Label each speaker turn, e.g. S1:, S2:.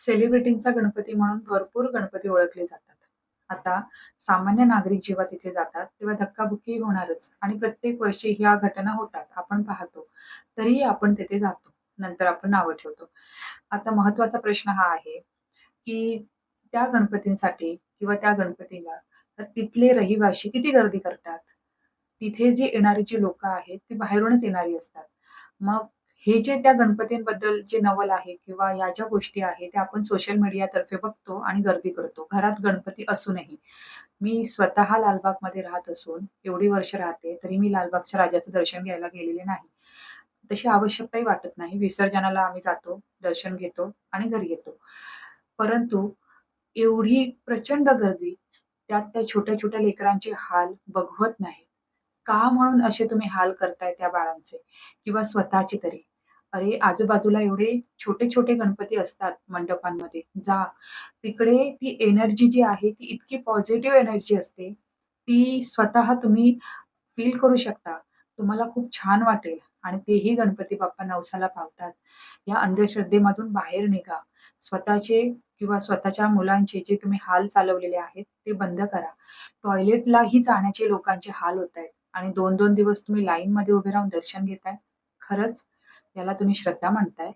S1: सेलिब्रिटींचा गणपती म्हणून भरपूर गणपती ओळखले जातात. आता सामान्य नागरिक जेव्हा तिथे जातात, तेव्हा धक्काबुक्की होणारच आणि प्रत्येक वर्षी ह्या घटना होतात. आपण पाहतो. तरीही आपण तिथे जातो. नंतर आपण नावं ठेवतो. आता महत्त्वाचा प्रश्न हा आहे, की त्या गणपतींसाठी किंवा त्या गणपतीला तिथले रहिवासी किती गर्दी करतात? तिथे जे येणारी जी लोकं आहेत, ती बाहेरूनच येणारी असतात. मग हे जे त्या गणपतींबद्दल जे नवल आहे किंवा या ज्या गोष्टी आहेत, त्या आपण सोशल मीडियातर्फे बघतो आणि गर्दी करतो. घरात गणपती असूनही. मी स्वतः लालबागमध्ये राहत असून एवढी वर्ष राहते, तरी मी लालबागच्या राजाचं दर्शन घ्यायला गेलेले नाही. तशी आवश्यकताही वाटत नाही. विसर्जनाला आम्ही जातो, दर्शन घेतो आणि घरी येतो. परंतु एवढी प्रचंड गर्दी, त्यात त्या छोट्या-छोट्या लेकरांचे हाल बघवत नाही. का म्हणून असे तुम्ही हाल करताय त्या बाळांचे किंवा स्वतःचे तरी? अरे, आजूबाजूला एवढे छोटे-छोटे गणपती असतात मंडपांमध्ये. जा. तिकडे ती एनर्जी जी आहे, ती इतकी पॉझिटिव्ह एनर्जी असते. ती स्वतः तुम्ही फील करू शकता. तुम्हाला खूप छान वाटेल आणि तेही गणपती बाप्पा नवसाला पावतात. या अंधश्रद्धेमधून बाहेर निघा. स्वतःचे किंवा स्वतःच्या मुलांचे जे तुम्ही हाल चालवलेले आहेत, ते बंद करा. टॉयलेटलाही जाण्याचे लोकांचे हाल होतायत आणि 2-2 दिवस तुम्ही लाईनमध्ये उभे राहून दर्शन घेताय. खरंच याला तुम्ही श्रद्धा म्हणताय?